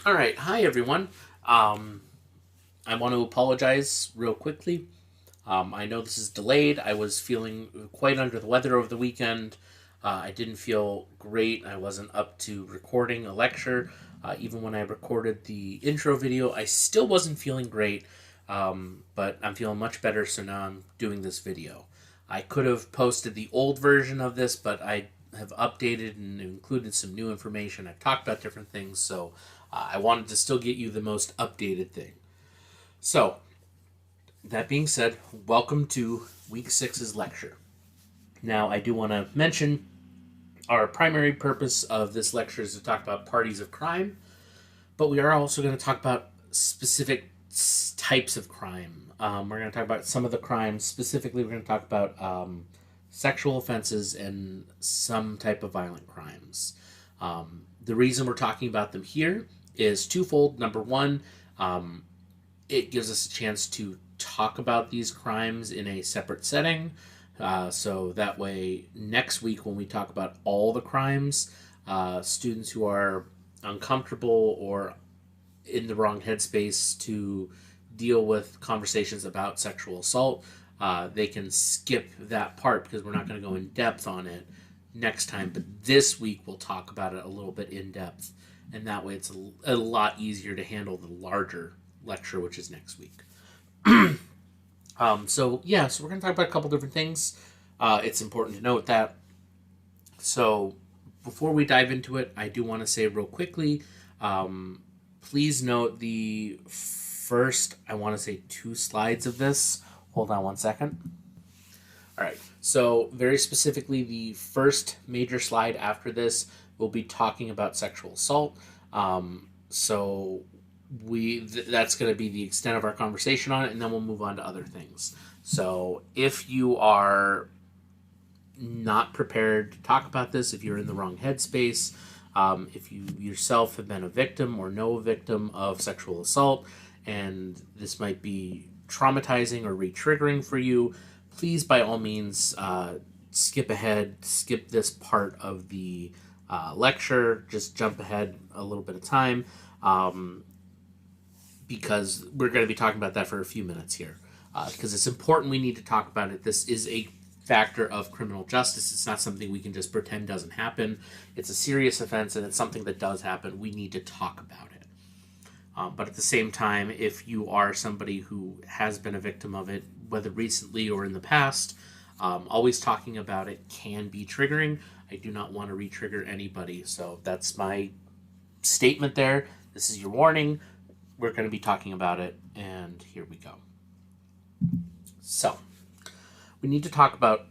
All right, hi everyone. I want to apologize real quickly. I know this is delayed. I was feeling quite under the weather over the weekend. I didn't feel great. I wasn't up to recording a lecture. Even when I recorded the intro video, I still wasn't feeling great. But I'm feeling much better, so now I'm doing this video. I could have posted the old version of this, but I have updated and included some new information. I've talked about different things, so I wanted to still get you the most updated thing. So, that being said, welcome to week six's lecture. Now, I do want to mention our primary purpose of this lecture is to talk about parties of crime, but we are also going to talk about specific types of crime. We're going to talk about some of the crimes. Specifically, we're going to talk about sexual offenses and some type of violent crimes. The reason we're talking about them here is twofold. Number one, it gives us a chance to talk about these crimes in a separate setting. So that way, next week when we talk about all the crimes, students who are uncomfortable or in the wrong headspace to deal with conversations about sexual assault, they can skip that part because we're not going to go in depth on it next time. But this week we'll talk about it a little bit in depth, and that way it's a lot easier to handle the larger lecture, which is next week. So we're going to talk about a couple different things. It's important to note that. So before we dive into it, I do want to say real quickly, please note the first, I want to say 2 slides of this. Hold on one second. All right. So very specifically, the first major slide after this will be talking about sexual assault. So that's going to be the extent of our conversation on it, and then we'll move on to other things. So if you are not prepared to talk about this, if you're in the wrong headspace, if you yourself have been a victim or know a victim of sexual assault, and this might be traumatizing or re-triggering for you, please by all means skip ahead, skip this part of the lecture, just jump ahead a little bit of time. Because we're going to be talking about that for a few minutes here. Because it's important we need to talk about it. This is a factor of criminal justice. It's not something we can just pretend doesn't happen. It's a serious offense, and it's something that does happen. We need to talk about it. But at the same time, if you are somebody who has been a victim of it, whether recently or in the past, always talking about it can be triggering. I do not want to re-trigger anybody. So that's my statement there. This is your warning. We're going to be talking about it, and here we go. So, we need to talk about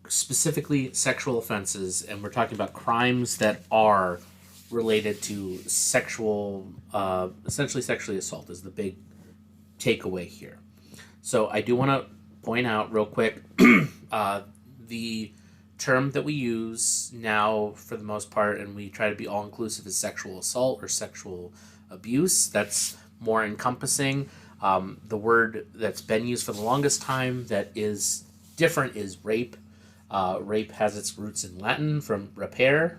specifically sexual offenses, and we're talking about crimes that are related to essentially sexually assault is the big takeaway here. So, I do want to point out real quick the term that we use now for the most part, and we try to be all inclusive, is sexual assault or sexual abuse. That's more encompassing. The word that's been used for the longest time that is different is rape. Rape has its roots in Latin from rapere,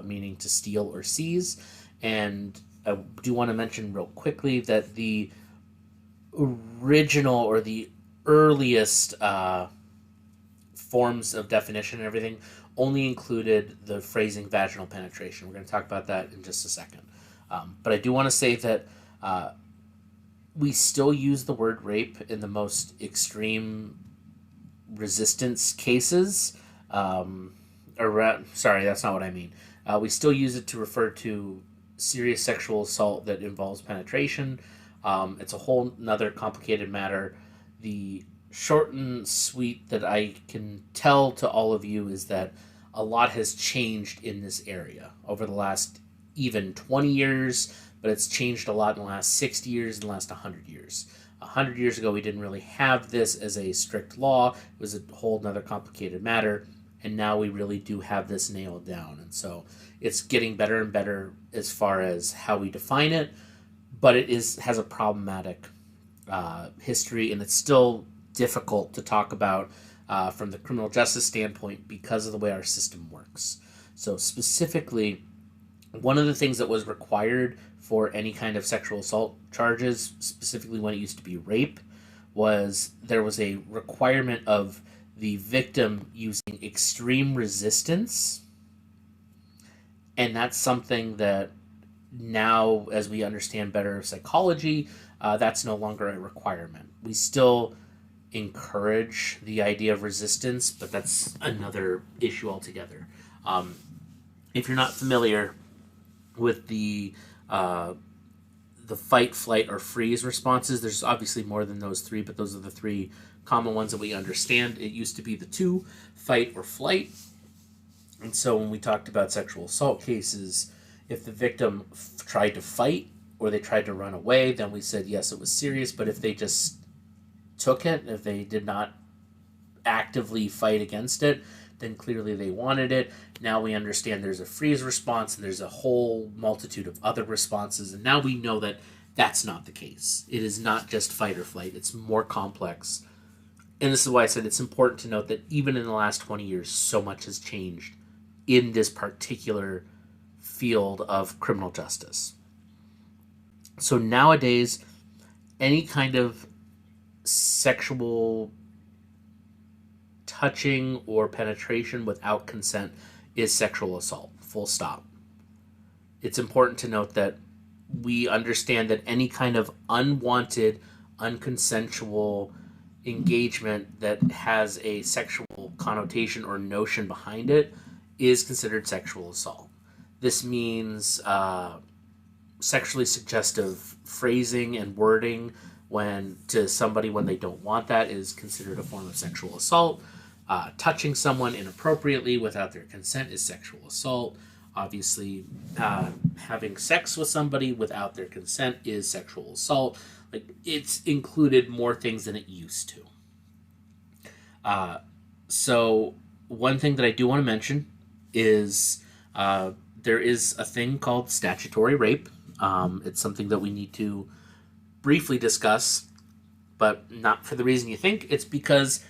meaning to steal or seize. And I do want to mention real quickly that the original or the earliest forms of definition and everything only included the phrasing vaginal penetration. We're going to talk about that in just a second. But I do want to say that we still use the word rape in the most extreme resistance cases. Sorry, that's not what I mean. We still use it to refer to serious sexual assault that involves penetration. It's a whole nother complicated matter. The short and sweet that I can tell to all of you is that a lot has changed in this area over the last even 20 years, but it's changed a lot in the last 60 years and the last 100 years. 100 years ago, we didn't really have this as a strict law. It was a whole nother complicated matter, and now we really do have this nailed down. And so it's getting better and better as far as how we define it, but it has a problematic history, and it's still difficult to talk about from the criminal justice standpoint because of the way our system works. So specifically, One of the things that was required for any kind of sexual assault charges, specifically when it used to be rape, was there was a requirement of the victim using extreme resistance. And that's something that now, as we understand better psychology, that's no longer a requirement. We still encourage the idea of resistance, but that's another issue altogether. If you're not familiar with the fight, flight, or freeze responses, there's obviously more than those three, but those are the three common ones that we understand. It used to be the two, fight or flight. And so when we talked about sexual assault cases, if the victim tried to fight or they tried to run away, then we said, yes, it was serious. But if they just took it, if they did not actively fight against it, then clearly they wanted it. Now we understand there's a freeze response and there's a whole multitude of other responses. And now we know that that's not the case. It is not just fight or flight. It's more complex. And this is why I said it's important to note that even in the last 20 years, so much has changed in this particular field of criminal justice. So nowadays, any kind of sexual touching or penetration without consent is sexual assault, full stop. It's important to note that we understand that any kind of unwanted, unconsensual engagement that has a sexual connotation or notion behind it is considered sexual assault. This means sexually suggestive phrasing and wording to somebody when they don't want that is considered a form of sexual assault. Touching someone inappropriately without their consent is sexual assault. Obviously, having sex with somebody without their consent is sexual assault. Like, it's included more things than it used to. So one thing that I do want to mention is there is a thing called statutory rape. It's something that we need to briefly discuss, but not for the reason you think. It's because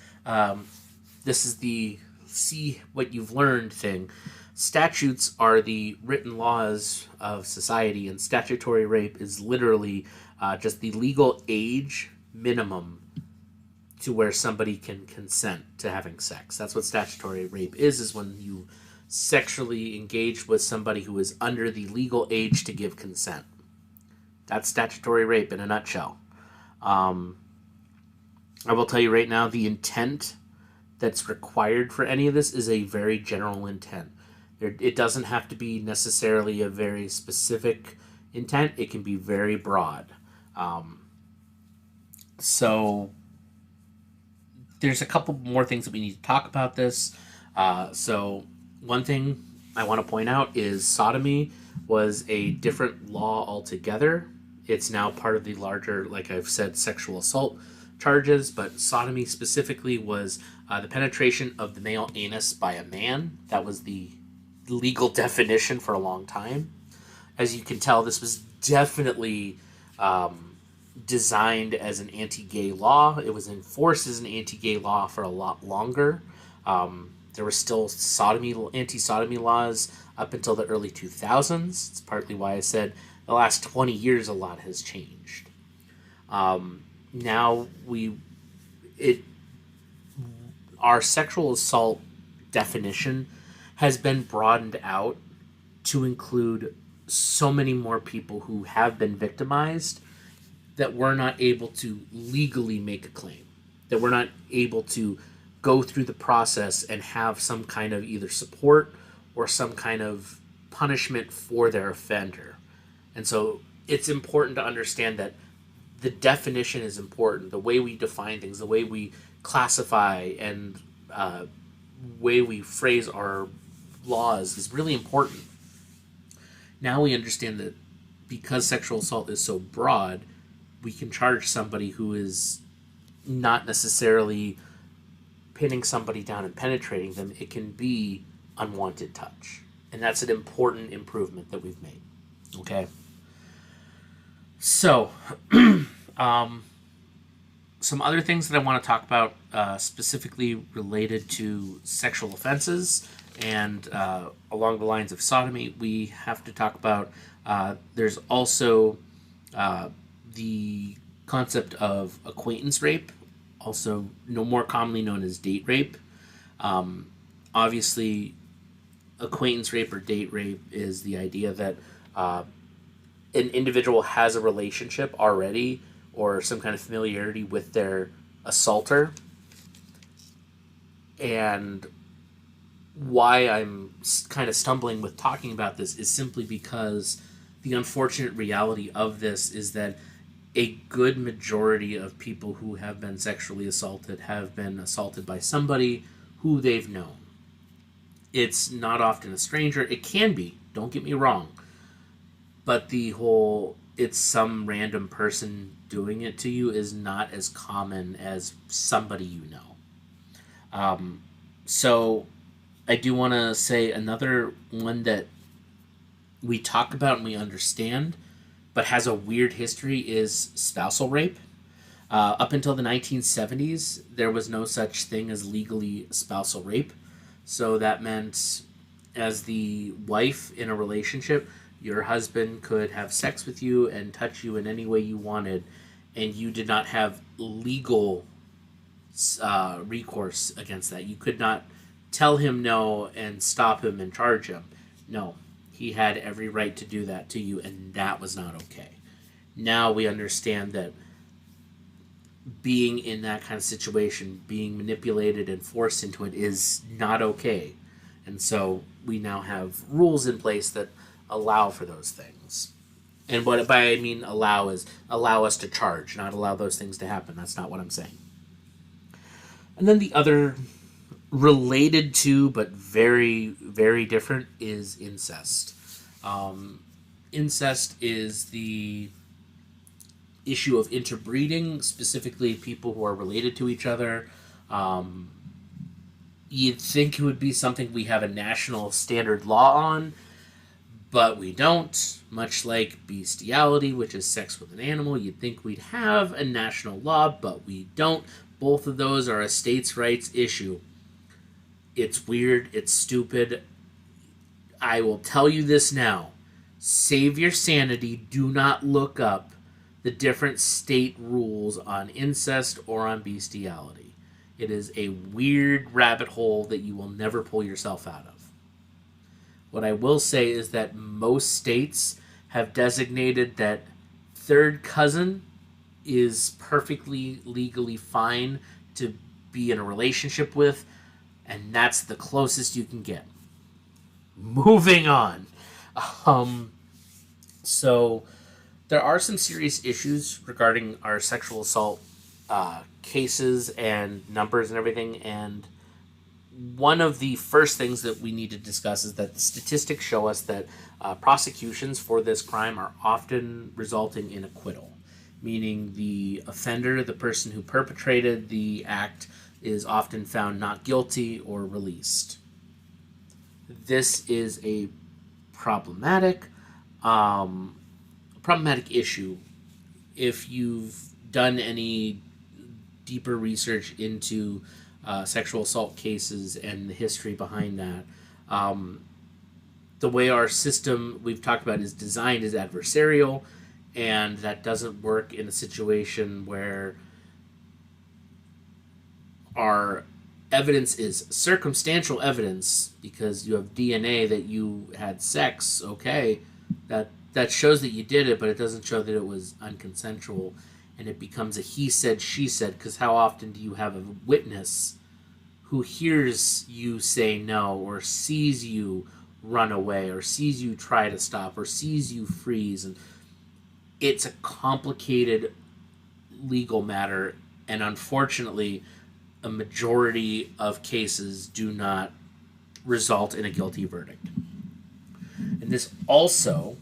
this is the see what you've learned thing. Statutes are the written laws of society, and statutory rape is literally just the legal age minimum to where somebody can consent to having sex. That's what statutory rape is when you sexually engage with somebody who is under the legal age to give consent. That's statutory rape in a nutshell. I will tell you right now, the intent that's required for any of this is a very general intent. It doesn't have to be necessarily a very specific intent. It can be very broad. So there's a couple more things that we need to talk about this. So one thing I want to point out is sodomy was a different law altogether. It's now part of the larger, like I've said, sexual assault charges, but sodomy specifically was the penetration of the male anus by a man. That was the legal definition for a long time. As you can tell, this was definitely designed as an anti-gay law. It was enforced as an anti-gay law for a lot longer. There were still anti-sodomy laws up until the early 2000s. It's partly why I said the last 20 years a lot has changed. Now our sexual assault definition has been broadened out to include so many more people who have been victimized that we're not able to legally make a claim, that we're not able to go through the process and have some kind of either support or some kind of punishment for their offender. And so it's important to understand that the definition is important. The way we define things, the way we classify and way we phrase our laws is really important. Now we understand that because sexual assault is so broad, we can charge somebody who is not necessarily pinning somebody down and penetrating them. It can be unwanted touch. And that's an important improvement that we've made. Okay? So, some other things that I want to talk about specifically related to sexual offenses And along the lines of sodomy, we have to talk about there's also the concept of acquaintance rape, also no more commonly known as date rape. Obviously, acquaintance rape or date rape is the idea that an individual has a relationship already or some kind of familiarity with their assaulter. And why I'm kind of stumbling with talking about this is simply because the unfortunate reality of this is that a good majority of people who have been sexually assaulted have been assaulted by somebody who they've known. It's not often a stranger. It can be, don't get me wrong. But the whole it's some random person doing it to you is not as common as somebody you know. So I do want to say another one that we talk about and we understand, but has a weird history is spousal rape. Up until the 1970s, there was no such thing as legally spousal rape. So that meant, as the wife in a relationship, your husband could have sex with you and touch you in any way you wanted, and you did not have legal recourse against that. You could not tell him no and stop him and charge him. No, he had every right to do that to you, and that was not okay. Now we understand that being in that kind of situation, being manipulated and forced into it, is not okay. And so we now have rules in place that allow for those things. And what by I mean allow is allow us to charge, not allow those things to happen. That's not what I'm saying. And then the other related to but very, very different is incest. Incest is the issue of interbreeding, specifically people who are related to each other. You'd think it would be something we have a national standard law on, but we don't. Much like bestiality, which is sex with an animal, you'd think we'd have a national law, but we don't. Both of those are a states' rights issue. It's weird. It's stupid. I will tell you this now. Save your sanity. Do not look up the different state rules on incest or on bestiality. It is a weird rabbit hole that you will never pull yourself out of. What I will say is that most states have designated that third cousin is perfectly legally fine to be in a relationship with, and that's the closest you can get. Moving on. So there are some serious issues regarding our sexual assault cases and numbers and everything, and one of the first things that we need to discuss is that the statistics show us that prosecutions for this crime are often resulting in acquittal, meaning the offender, the person who perpetrated the act, is often found not guilty or released. This is a problematic issue. If you've done any deeper research into sexual assault cases and the history behind that, the way our system we've talked about is designed is adversarial, and that doesn't work in a situation where our evidence is circumstantial evidence because you have DNA that you had sex. Okay, that shows that you did it, but it doesn't show that it was unconsensual, and it becomes a he said, she said, because how often do you have a witness who hears you say no, or sees you run away, or sees you try to stop, or sees you freeze? And it's a complicated legal matter, and unfortunately, a majority of cases do not result in a guilty verdict. And this also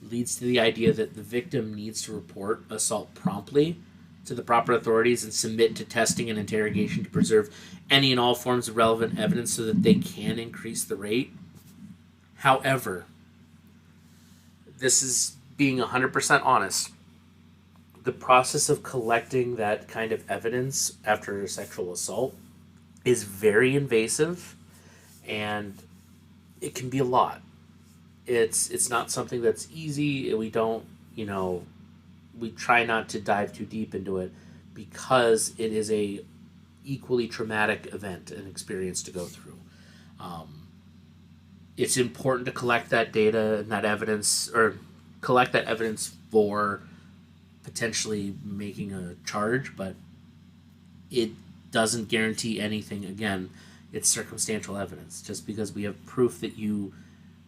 leads to the idea that the victim needs to report assault promptly to the proper authorities and submit to testing and interrogation to preserve any and all forms of relevant evidence so that they can increase the rate. However, this is being 100% honest. The process of collecting that kind of evidence after a sexual assault is very invasive, and it can be a lot. It's not something that's easy. We don't, we try not to dive too deep into it because it is a equally traumatic event and experience to go through. It's important to collect that data and that evidence, or collect that evidence for potentially making a charge, but it doesn't guarantee anything. Again, it's circumstantial evidence. Just because we have proof that you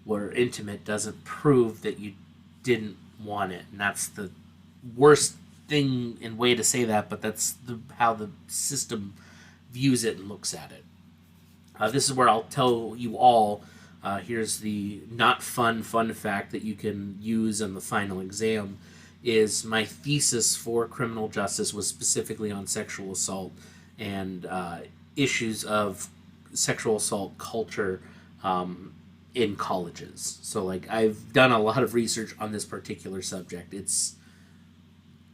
were intimate doesn't prove that you didn't want it. And that's the worst thing and way to say that, but that's how the system views it and looks at it. This is where I'll tell you all, here's the not fun fact that you can use in the final exam, is my thesis for criminal justice was specifically on sexual assault and issues of sexual assault culture in colleges. So, like, I've done a lot of research on this particular subject. It's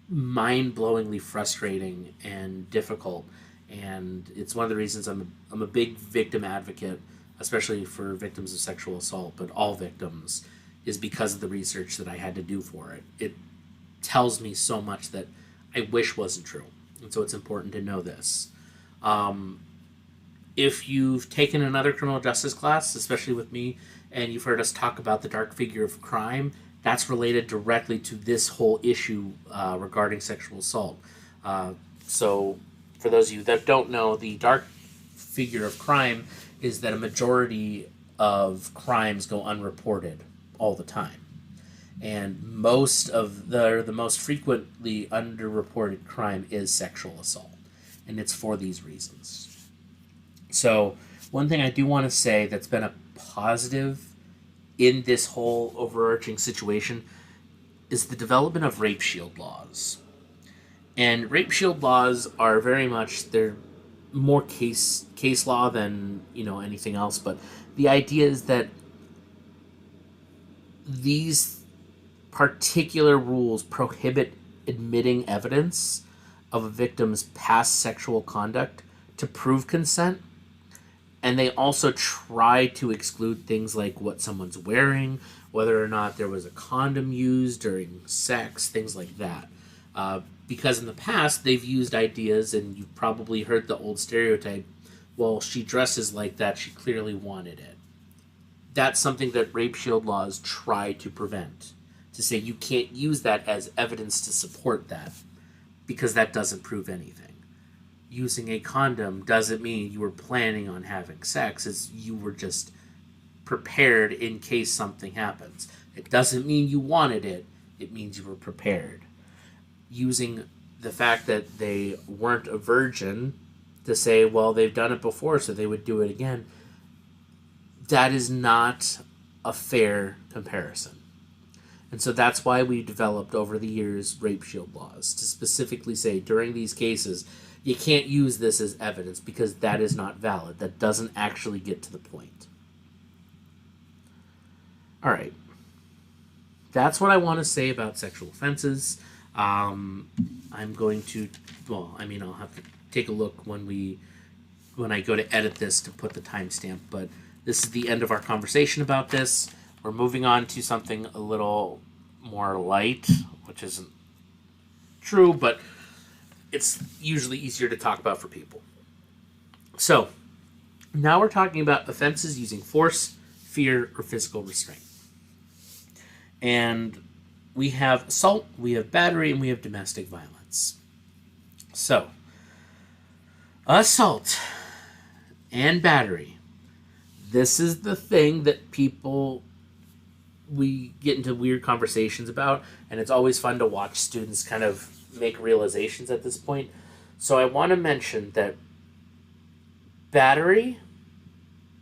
mind-blowingly frustrating and difficult, and it's one of the reasons I'm a big victim advocate, especially for victims of sexual assault, but all victims, is because of the research that I had to do for it. It tells me so much that I wish wasn't true, and so it's important to know this. If you've taken another criminal justice class, especially with me, and you've heard us talk about the dark figure of crime, that's related directly to this whole issue regarding sexual assault. So, for those of you that don't know, the dark figure of crime is that a majority of crimes go unreported all the time. And the most frequently underreported crime is sexual assault. And it's for these reasons. So, one thing I do want to say that's been a positive in this whole overarching situation is the development of rape shield laws. And rape shield laws are very much, they're more case law than, anything else, but the idea is that these particular rules prohibit admitting evidence of a victim's past sexual conduct to prove consent. And they also try to exclude things like what someone's wearing, whether or not there was a condom used during sex, things like that. Because in the past, they've used ideas, and you've probably heard the old stereotype, well, she dresses like that, she clearly wanted it. That's something that rape shield laws try to prevent. To say you can't use that as evidence to support that, because that doesn't prove anything. Using a condom doesn't mean you were planning on having sex. It's you were just prepared in case something happens. It doesn't mean you wanted it. It means you were prepared. Using the fact that they weren't a virgin to say, well, they've done it before, so they would do it again, that is not a fair comparison. And so that's why we developed over the years rape shield laws, to specifically say during these cases, you can't use this as evidence because that is not valid. That doesn't actually get to the point. All right. That's what I want to say about sexual offenses. I'm going to, I'll have to take a look when I go to edit this to put the timestamp, but this is the end of our conversation about this. We're moving on to something a little more light, which isn't true, but it's usually easier to talk about for people. So, now we're talking about offenses using force, fear, or physical restraint. And we have assault, we have battery, and we have domestic violence. So, assault and battery. This is the thing that we get into weird conversations about, and it's always fun to watch students kind of make realizations at this point. So I want to mention that battery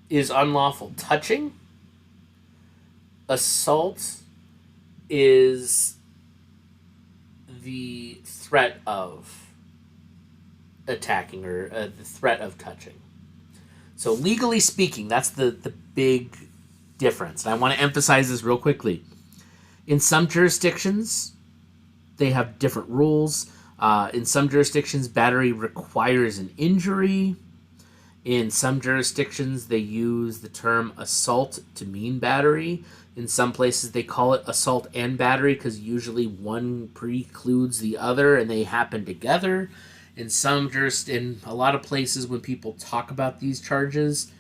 is unlawful touching. Assault is the threat of attacking or the threat of touching. So legally speaking, that's the big difference. And I want to emphasize this real quickly. In some jurisdictions, they have different rules. In some jurisdictions, battery requires an injury. In some jurisdictions, they use the term assault to mean battery. In some places, they call it assault and battery because usually one precludes the other and they happen together. In a lot of places, when people talk about these charges,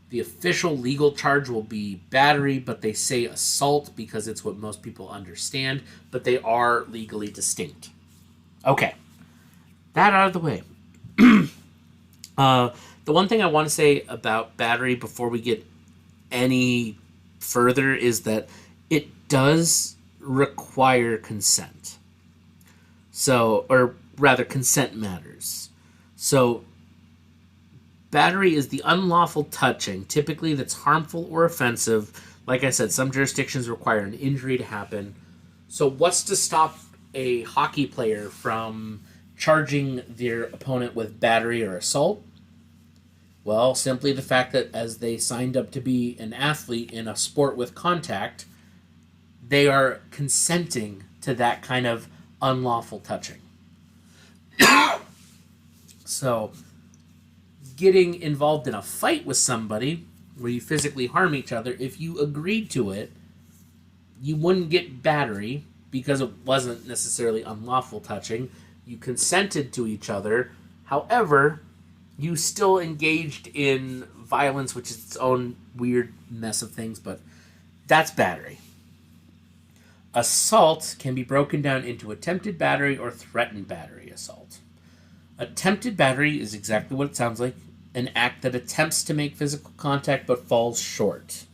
the official legal charge will be battery, but they say assault because it's what most people understand, but they are legally distinct. Okay, that out of the way. The one thing I want to say about battery before we get any further is that it does require consent. So, or rather, consent matters. So, battery is the unlawful touching, typically that's harmful or offensive. Like I said, some jurisdictions require an injury to happen. So what's to stop a hockey player from charging their opponent with battery or assault? Well, simply the fact that as they signed up to be an athlete in a sport with contact, they are consenting to that kind of unlawful touching. So, getting involved in a fight with somebody where you physically harm each other, if you agreed to it, you wouldn't get battery because it wasn't necessarily unlawful touching. You consented to each other. However, you still engaged in violence, which is its own weird mess of things, but that's battery. Assault can be broken down into attempted battery or threatened battery assault. Attempted battery is exactly what it sounds like, an act that attempts to make physical contact but falls short.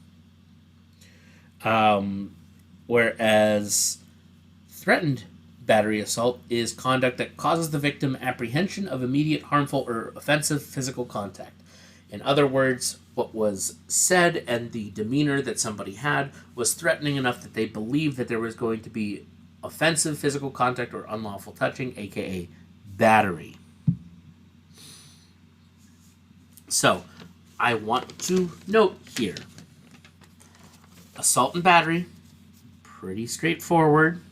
Whereas threatened battery assault is conduct that causes the victim apprehension of immediate harmful or offensive physical contact. In other words, what was said and the demeanor that somebody had was threatening enough that they believed that there was going to be offensive physical contact or unlawful touching, aka battery. So, I want to note here, assault and battery, pretty straightforward.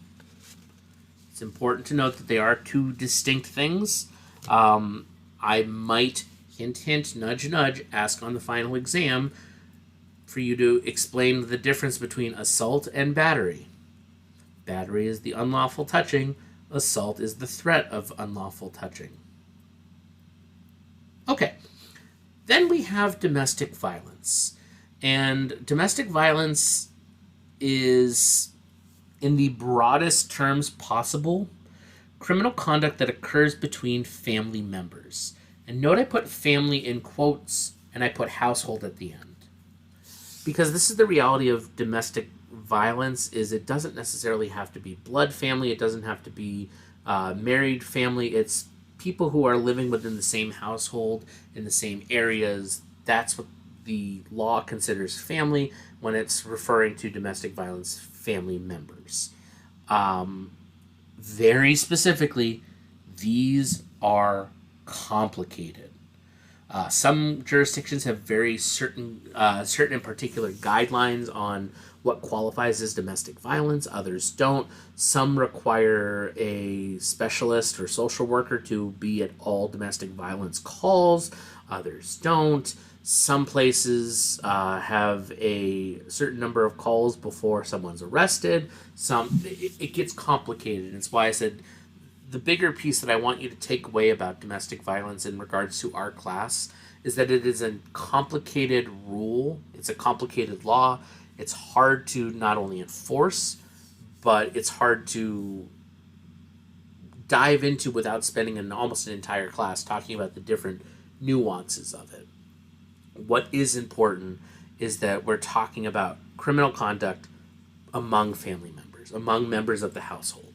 It's important to note that they are two distinct things. I might, hint, hint, nudge, nudge, ask on the final exam for you to explain the difference between assault and battery. Battery is the unlawful touching. Assault is the threat of unlawful touching. Okay. Then we have domestic violence. And domestic violence is, in the broadest terms possible, criminal conduct that occurs between family members. And note I put family in quotes and I put household at the end. Because this is the reality of domestic violence, is it doesn't necessarily have to be blood family, it doesn't have to be married family, it's people who are living within the same household, in the same areas. That's what the law considers family when it's referring to domestic violence family members. Very specifically, these are complicated. Some jurisdictions have very certain and particular guidelines on what qualifies as domestic violence. Others don't. Some require a specialist or social worker to be at all domestic violence calls. Others don't. Some places have a certain number of calls before someone's arrested. It gets complicated. It's why I said the bigger piece that I want you to take away about domestic violence in regards to our class is that it is a complicated rule. It's a complicated law. It's hard to not only enforce, but it's hard to dive into without spending almost an entire class talking about the different nuances of it. What is important is that we're talking about criminal conduct among family members, among members of the household.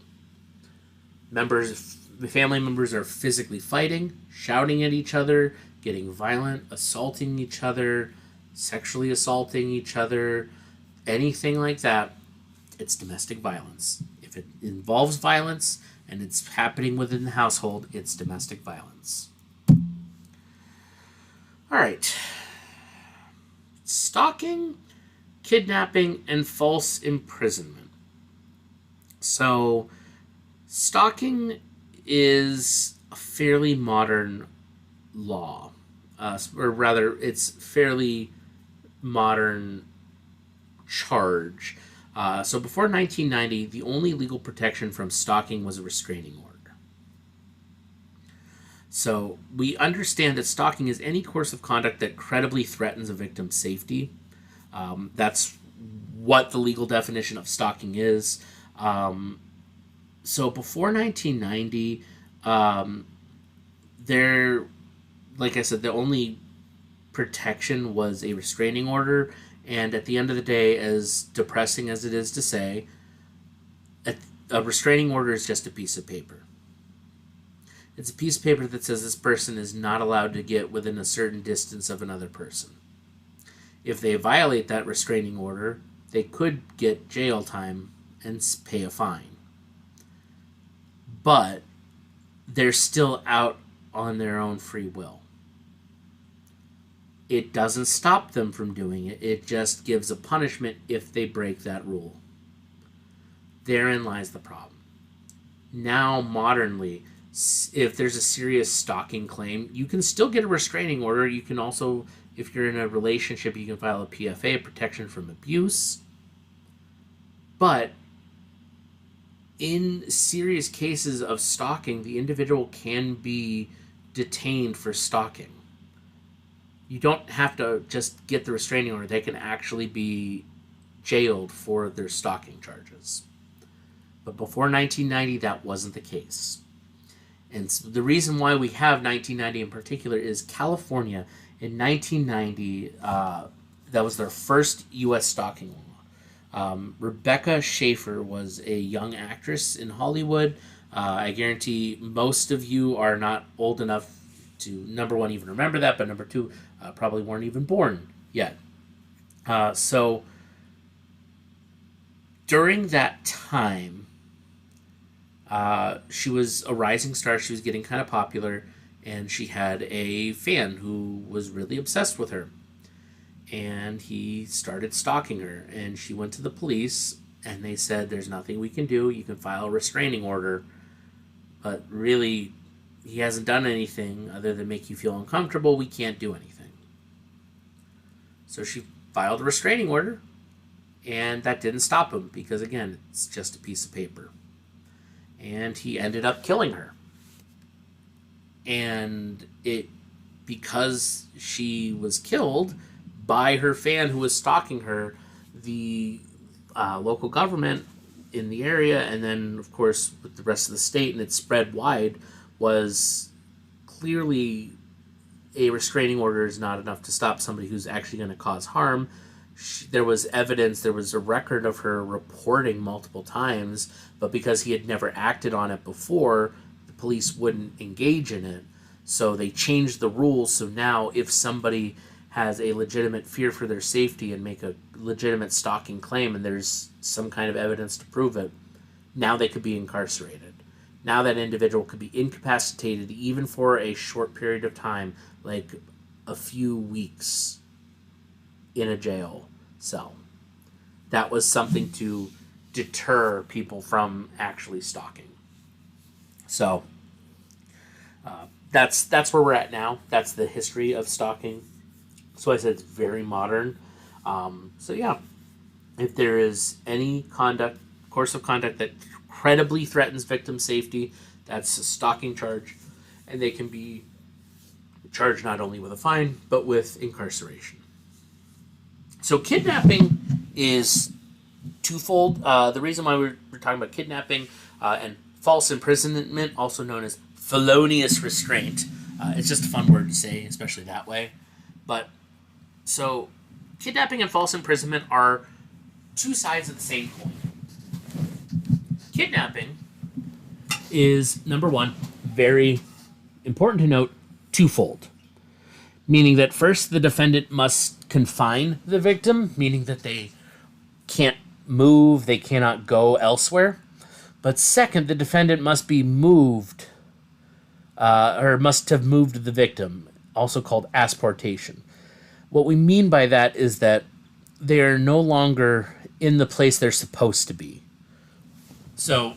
Family members are physically fighting, shouting at each other, getting violent, assaulting each other, sexually assaulting each other, anything like that. It's domestic violence. If it involves violence and it's happening within the household, it's domestic violence. All right. Stalking, kidnapping, and false imprisonment. So, stalking is a fairly modern law. or rather, it's fairly modern charge. So before 1990, the only legal protection from stalking was a restraining order. So we understand that stalking is any course of conduct that credibly threatens a victim's safety. That's what the legal definition of stalking is. So before 1990, there, like I said, the only protection was a restraining order. And at the end of the day, as depressing as it is to say, a restraining order is just a piece of paper. It's a piece of paper that says this person is not allowed to get within a certain distance of another person. If they violate that restraining order, they could get jail time and pay a fine. But they're still out on their own free will. It doesn't stop them from doing it. It just gives a punishment if they break that rule. Therein lies the problem. Now, modernly, if there's a serious stalking claim, you can still get a restraining order. You can also, if you're in a relationship, you can file a PFA, protection from abuse. But in serious cases of stalking, the individual can be detained for stalking. You don't have to just get the restraining order. They can actually be jailed for their stalking charges. But before 1990, that wasn't the case. And so the reason why we have 1990 in particular is California in 1990, that was their first U.S. stalking law. Rebecca Schaeffer was a young actress in Hollywood. I guarantee most of you are not old enough to, number one, even remember that, but number two, probably weren't even born yet. So during that time, she was a rising star. She was getting kind of popular, and she had a fan who was really obsessed with her. And he started stalking her, and she went to the police, and they said, there's nothing we can do. You can file a restraining order, but really, he hasn't done anything other than make you feel uncomfortable. We can't do anything. So she filed a restraining order, and that didn't stop him because, again, it's just a piece of paper. And he ended up killing her. And because she was killed by her fan who was stalking her, the local government in the area, and then, of course, with the rest of the state, and it spread wide, was clearly a restraining order is not enough to stop somebody who's actually going to cause harm. There was evidence, there was a record of her reporting multiple times, but because he had never acted on it before, the police wouldn't engage in it. So they changed the rules, so now if somebody has a legitimate fear for their safety and make a legitimate stalking claim and there's some kind of evidence to prove it, now they could be incarcerated. Now that individual could be incapacitated even for a short period of time, like a few weeks in a jail cell. That was something to deter people from actually stalking. So that's where we're at now. That's the history of stalking. So I said it's very modern. So yeah, if there is any course of conduct that credibly threatens victim safety, that's a stalking charge, and they can be charged not only with a fine but with incarceration. So kidnapping is twofold. The reason why we're talking about kidnapping and false imprisonment, also known as felonious restraint, it's just a fun word to say, especially that way. But so kidnapping and false imprisonment are two sides of the same coin. Kidnapping is, number one, very important to note, twofold. Meaning that first, the defendant must confine the victim, meaning that they can't move, they cannot go elsewhere. But second, the defendant must be moved, or must have moved the victim, also called asportation. What we mean by that is that they are no longer in the place they're supposed to be. So,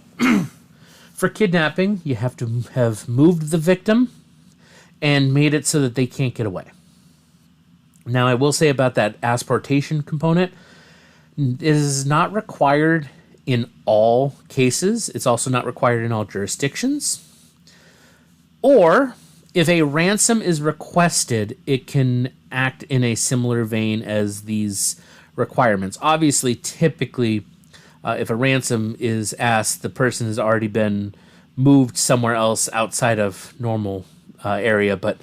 for kidnapping, you have to have moved the victim, and made it so that they can't get away. Now, I will say about that asportation component, it is not required in all cases. It's also not required in all jurisdictions. Or, if a ransom is requested, it can act in a similar vein as these requirements. Obviously, typically, if a ransom is asked, the person has already been moved somewhere else outside of normal area, but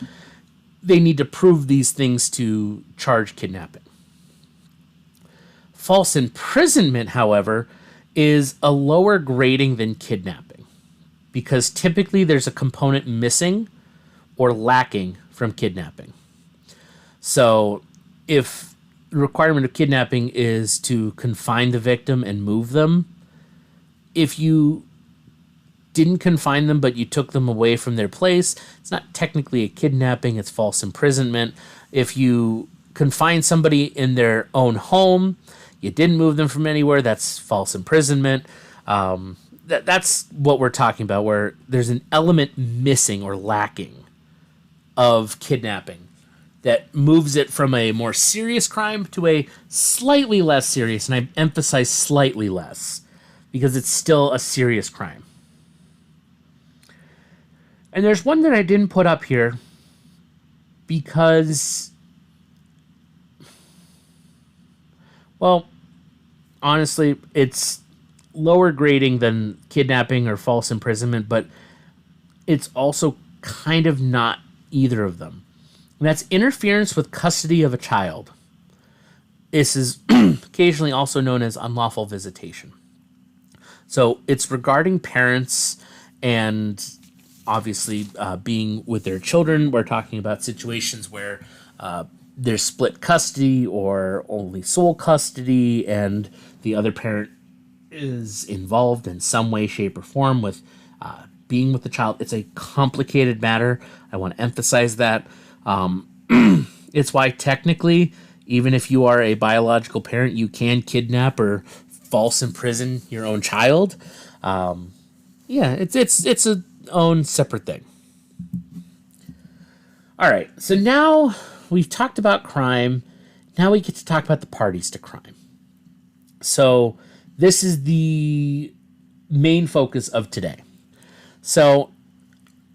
they need to prove these things to charge kidnapping. False imprisonment, however, is a lower grading than kidnapping, because typically there's a component missing or lacking from kidnapping. So if the requirement of kidnapping is to confine the victim and move them, if you didn't confine them but you took them away from their place, it's not technically a kidnapping, it's false imprisonment. If you confine somebody in their own home, you didn't move them from anywhere, that's false imprisonment. That's what we're talking about, where there's an element missing or lacking of kidnapping that moves it from a more serious crime to a slightly less serious, and I emphasize slightly less, because it's still a serious crime. And there's one that I didn't put up here because, well, honestly, it's lower grading than kidnapping or false imprisonment, but it's also kind of not either of them. And that's interference with custody of a child. This is occasionally also known as unlawful visitation. So it's regarding parents and obviously being with their children. We're talking about situations where there's split custody or only sole custody, and the other parent is involved in some way, shape, or form with being with the child. It's a complicated matter. I want to emphasize that. It's why technically, even if you are a biological parent, you can kidnap or false imprison your own child. It's a own separate thing. All right, so now we've talked about crime. Now we get to talk about the parties to crime. So this is the main focus of today. So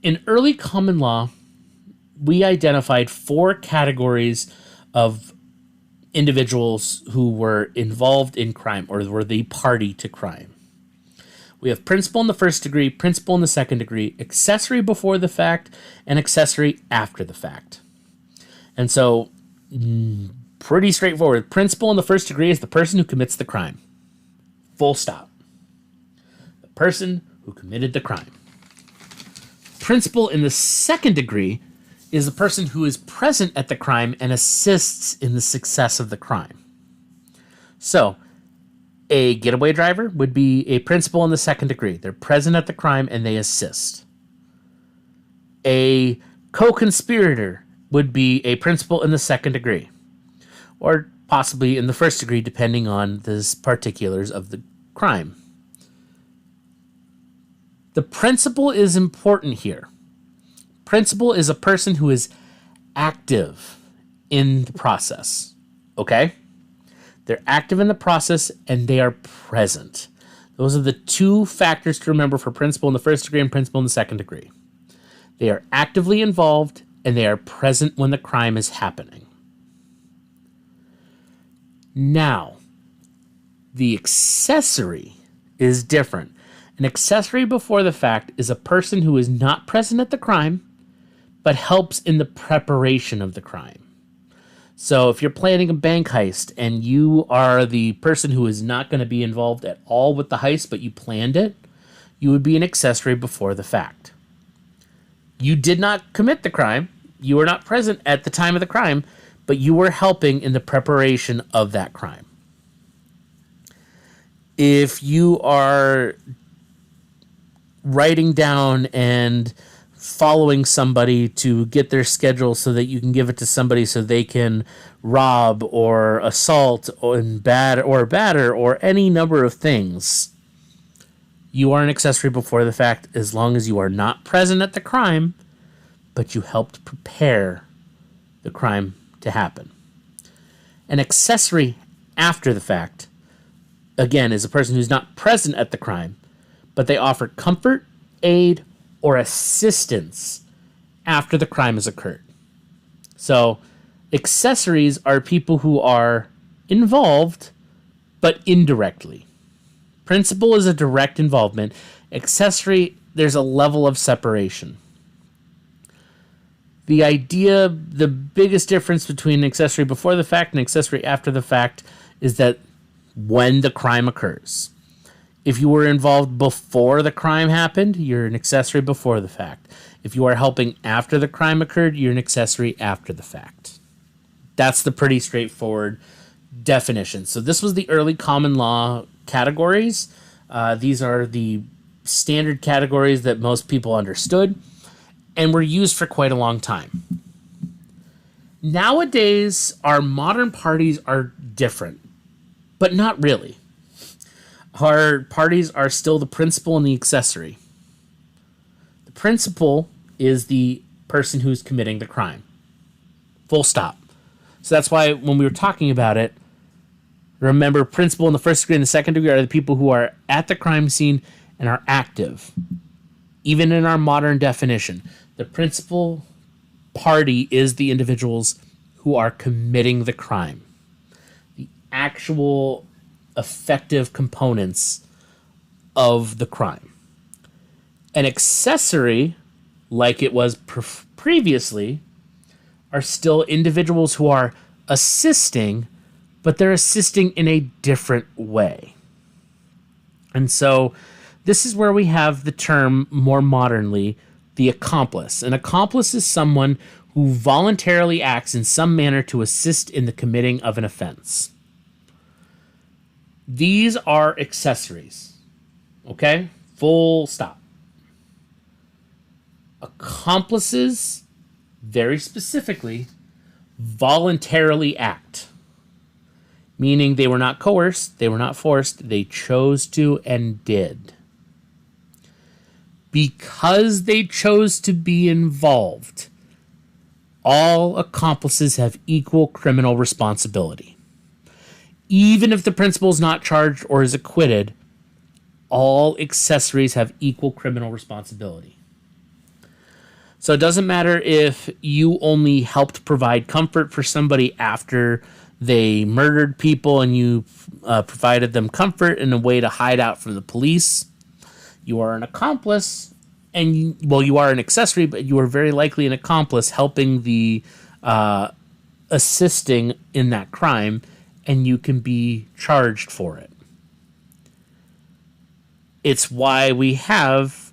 in early common law, we identified 4 categories of individuals who were involved in crime or were the party to crime. We have principal in the first degree, principal in the second degree, accessory before the fact, and accessory after the fact. And so, pretty straightforward. Principal in the first degree is the person who commits the crime. Full stop. The person who committed the crime. Principal in the second degree is the person who is present at the crime and assists in the success of the crime. So, a getaway driver would be a principal in the second degree. They're present at the crime and they assist. A co-conspirator would be a principal in the second degree, or possibly in the first degree, depending on the particulars of the crime. The principal is important here. Principal is a person who is active in the process, okay? They're active in the process and they are present. Those are the 2 factors to remember for principal in the first degree and principal in the second degree. They are actively involved and they are present when the crime is happening. Now, the accessory is different. An accessory before the fact is a person who is not present at the crime, but helps in the preparation of the crime. So if you're planning a bank heist and you are the person who is not going to be involved at all with the heist, but you planned it, you would be an accessory before the fact. You did not commit the crime. You were not present at the time of the crime, but you were helping in the preparation of that crime. If you are writing down and following somebody to get their schedule so that you can give it to somebody so they can rob or assault or batter or any number of things, you are an accessory before the fact as long as you are not present at the crime, but you helped prepare the crime to happen. An accessory after the fact, again, is a person who's not present at the crime, but they offer comfort, aid, or assistance after the crime has occurred. So, accessories are people who are involved, but indirectly. Principal is a direct involvement. Accessory, there's a level of separation. The idea, the biggest difference between an accessory before the fact and accessory after the fact is that when the crime occurs. If you were involved before the crime happened, you're an accessory before the fact. If you are helping after the crime occurred, you're an accessory after the fact. That's the pretty straightforward definition. So this was the early common law categories. These are the standard categories that most people understood and were used for quite a long time. Nowadays, our modern parties are different, but not really. Our parties are still the principal and the accessory. The principal is the person who's committing the crime. Full stop. So that's why when we were talking about it, remember, principal in the first degree and the second degree are the people who are at the crime scene and are active. Even in our modern definition, the principal party is the individuals who are committing the crime. The actual effective components of the crime. An accessory, like it was previously, are still individuals who are assisting, but they're assisting in a different way. And so this is where we have the term more modernly, the accomplice. An accomplice is someone who voluntarily acts in some manner to assist in the committing of an offense. These are accessories. Okay? Full stop. Accomplices, very specifically, voluntarily act. Meaning they were not coerced, they were not forced, they chose to and did. Because they chose to be involved, all accomplices have equal criminal responsibility. Even if the principal is not charged or is acquitted, all accessories have equal criminal responsibility. So it doesn't matter if you only helped provide comfort for somebody after they murdered people and you provided them comfort in a way to hide out from the police. You are an accomplice, and you are an accessory, but you are very likely an accomplice helping the assisting in that crime, and you can be charged for it. It's why we have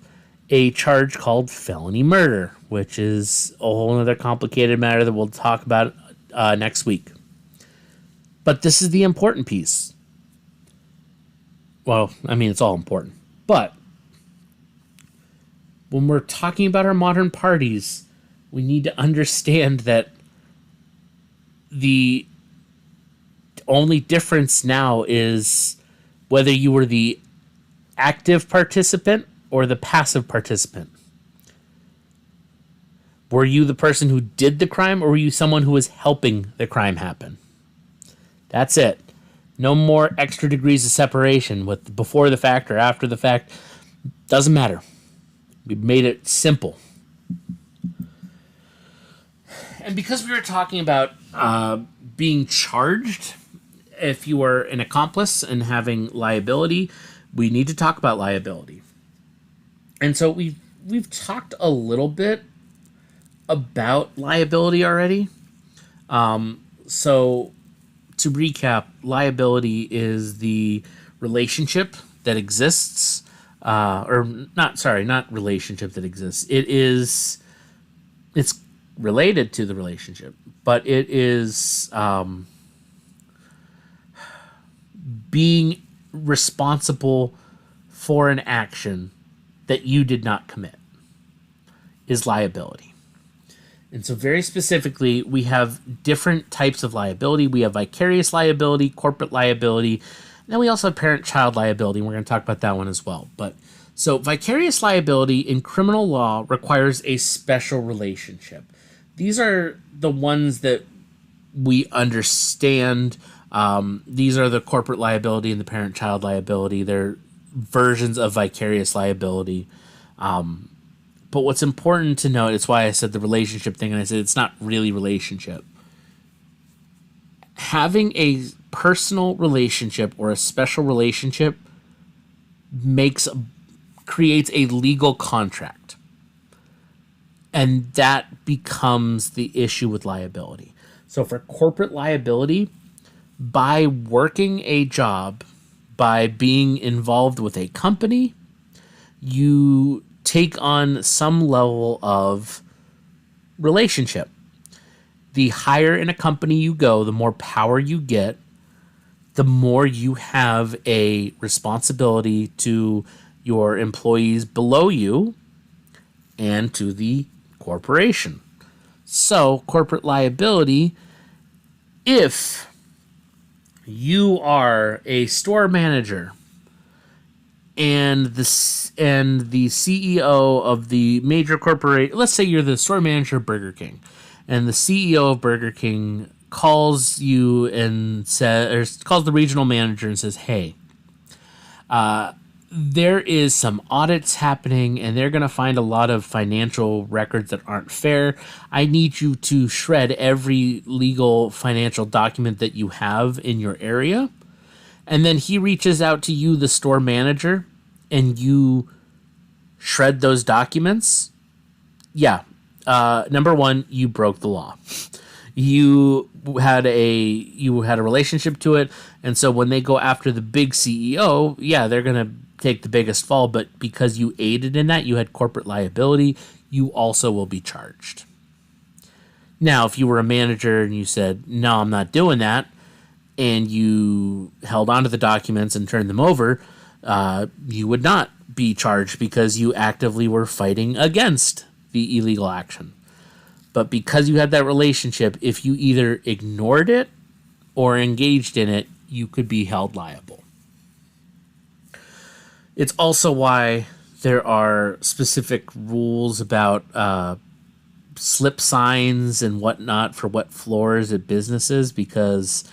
a charge called felony murder, which is a whole other complicated matter that we'll talk about next week. But this is the important piece. Well, I mean, it's all important. But when we're talking about our modern parties, we need to understand that the only difference now is whether you were the active participant or the passive participant. Were you the person who did the crime, or were you someone who was helping the crime happen? That's it. No more extra degrees of separation with before the fact or after the fact. Doesn't matter. We've made it simple. And because we were talking about being charged, if you are an accomplice and having liability, we need to talk about liability. And so we've talked a little bit about liability already. So to recap, liability is the relationship that exists, not relationship that exists. It's related to the relationship, but it is being responsible for an action that you did not commit is liability. And so very specifically, we have different types of liability. We have vicarious liability, corporate liability, then we also have parent-child liability, and we're going to talk about that one as well. But so vicarious liability in criminal law requires a special relationship. These are the ones that we understand. These are the corporate liability and the parent-child liability. They're versions of vicarious liability. But what's important to note, it's why I said the relationship thing, and I said it's not really relationship. Having a personal relationship or a special relationship creates a legal contract. And that becomes the issue with liability. So for corporate liability, by working a job, by being involved with a company, you take on some level of relationship. The higher in a company you go, the more power you get, the more you have a responsibility to your employees below you and to the corporation. So, corporate liability, if you are a store manager and the CEO of the major corporation, let's say you're the store manager of Burger King, and the CEO of Burger King calls you and calls the regional manager and says, "Hey, there is some audits happening, and they're going to find a lot of financial records that aren't fair. I need you to shred every legal financial document that you have in your area." And then he reaches out to you, the store manager, and you shred those documents. Yeah. Number one, you broke the law. You had a relationship to it, and so when they go after the big CEO, yeah, they're gonna take the biggest fall. But because you aided in that, you had corporate liability. You also will be charged. Now, if you were a manager and you said, "No, I'm not doing that," and you held onto the documents and turned them over, you would not be charged because you actively were fighting against the illegal action. But because you had that relationship, if you either ignored it or engaged in it, you could be held liable. It's also why there are specific rules about slip signs and whatnot for what floors at businesses, because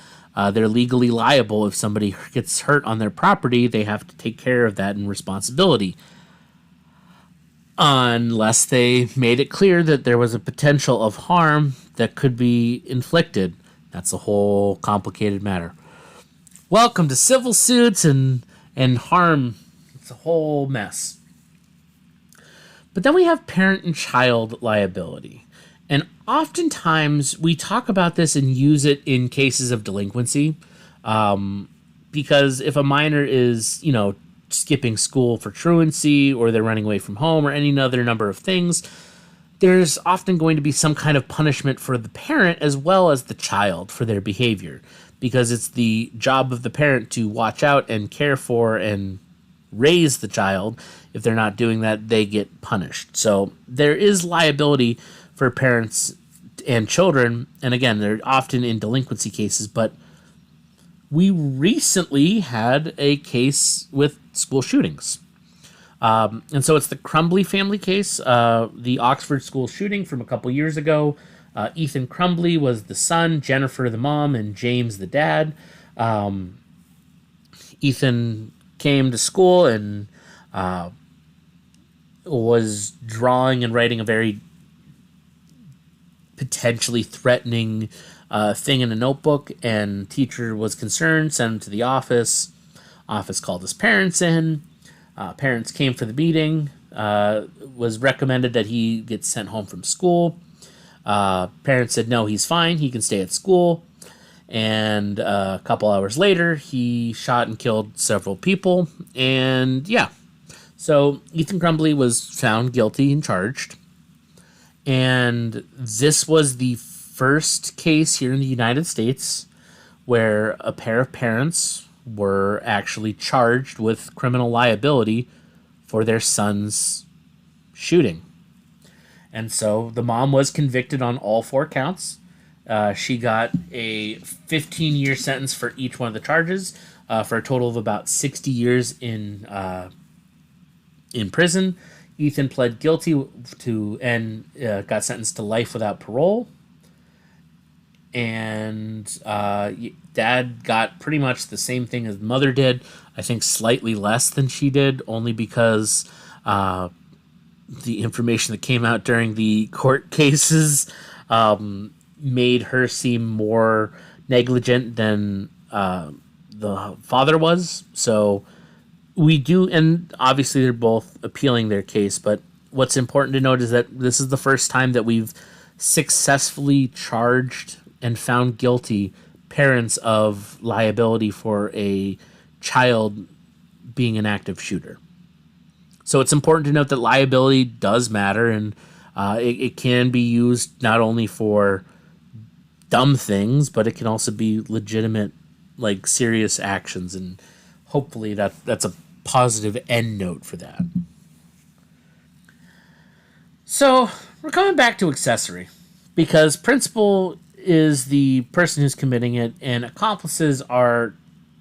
they're legally liable. If somebody gets hurt on their property, they have to take care of that in responsibility. Unless they made it clear that there was a potential of harm that could be inflicted. That's a whole complicated matter. Welcome to civil suits and harm. It's a whole mess. But then we have parent and child liability. And oftentimes we talk about this and use it in cases of delinquency. Because if a minor is, skipping school for truancy, or they're running away from home, or any other number of things, there's often going to be some kind of punishment for the parent as well as the child for their behavior, because it's the job of the parent to watch out and care for and raise the child. If they're not doing that, they get punished. So there is liability for parents and children, and again, they're often in delinquency cases, but we recently had a case with school shootings. And so it's the Crumbly family case, the Oxford school shooting from a couple years ago. Ethan Crumbly was the son, Jennifer the mom, and James the dad. Ethan came to school and was drawing and writing a very potentially threatening thing in a notebook, and teacher was concerned, sent him to the office. Office called his parents in. Parents came for the meeting. Was recommended that he get sent home from school. Parents said, no, he's fine. He can stay at school. And a couple hours later, he shot and killed several people. And yeah, so Ethan Crumbly was found guilty and charged. And this was the first case here in the United States where a pair of parents were actually charged with criminal liability for their son's shooting. And so the mom was convicted on all 4 counts. She got a 15-year sentence for each one of the charges. for a total of about 60 years in prison. Ethan pled guilty to and got sentenced to life without parole. And Dad got pretty much the same thing as Mother did. I think slightly less than she did, only because the information that came out during the court cases made her seem more negligent than the father was. So we do, and obviously they're both appealing their case, but what's important to note is that this is the first time that we've successfully charged and found guilty parents of liability for a child being an active shooter. So it's important to note that liability does matter, and it can be used not only for dumb things, but it can also be legitimate, like serious actions, and hopefully that's a positive end note for that. So we're coming back to accessory, because principal is the person who's committing it, and accomplices are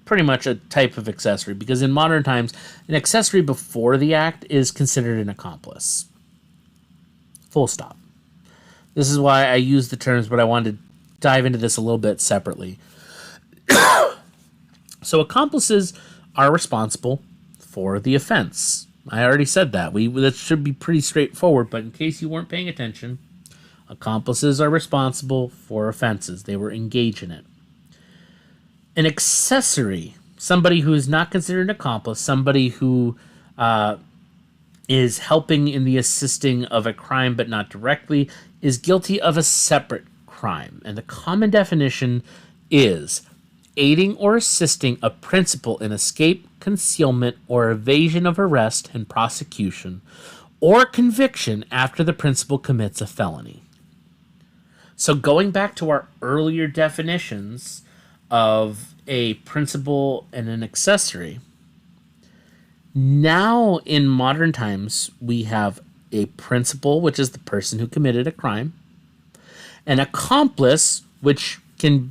pretty much a type of accessory, because in modern times, an accessory before the act is considered an accomplice. Full stop. This is why I use the terms, but I wanted to dive into this a little bit separately. So accomplices are responsible for the offense. I already said that. That should be pretty straightforward, but in case you weren't paying attention, accomplices are responsible for offenses. They were engaged in it. An accessory, somebody who is not considered an accomplice, somebody who is helping in the assisting of a crime but not directly, is guilty of a separate crime. And the common definition is aiding or assisting a principal in escape, concealment, or evasion of arrest and prosecution, or conviction after the principal commits a felony. So going back to our earlier definitions of a principal and an accessory, now in modern times we have a principal, which is the person who committed a crime, an accomplice, which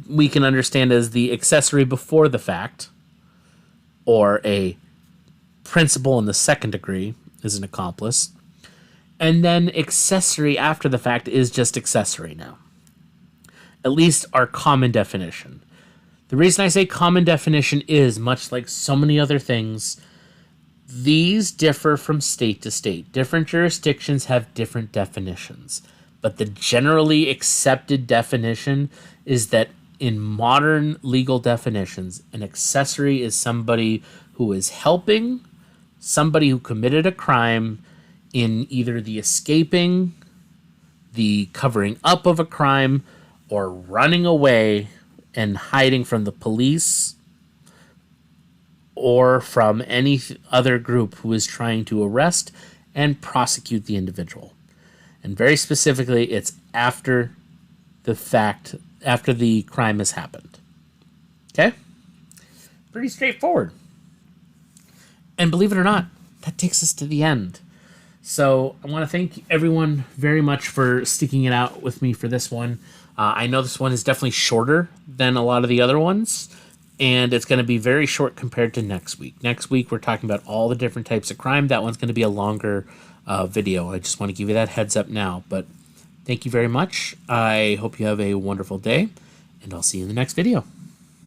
we can understand as the accessory before the fact, or a principal in the second degree is an accomplice, and then accessory after the fact is just accessory now. At least our common definition. The reason I say common definition is, much like so many other things, these differ from state to state. Different jurisdictions have different definitions. But the generally accepted definition is that in modern legal definitions, an accessory is somebody who is helping somebody who committed a crime in either the escaping, the covering up of a crime, or running away and hiding from the police or from any other group who is trying to arrest and prosecute the individual. And very specifically, it's after the fact, after the crime has happened. Okay? Pretty straightforward. And believe it or not, that takes us to the end. So I want to thank everyone very much for sticking it out with me for this one. I know this one is definitely shorter than a lot of the other ones, and it's going to be very short compared to next week. Next week, we're talking about all the different types of crime. That one's going to be a longer video. I just want to give you that heads up now. But thank you very much. I hope you have a wonderful day, and I'll see you in the next video.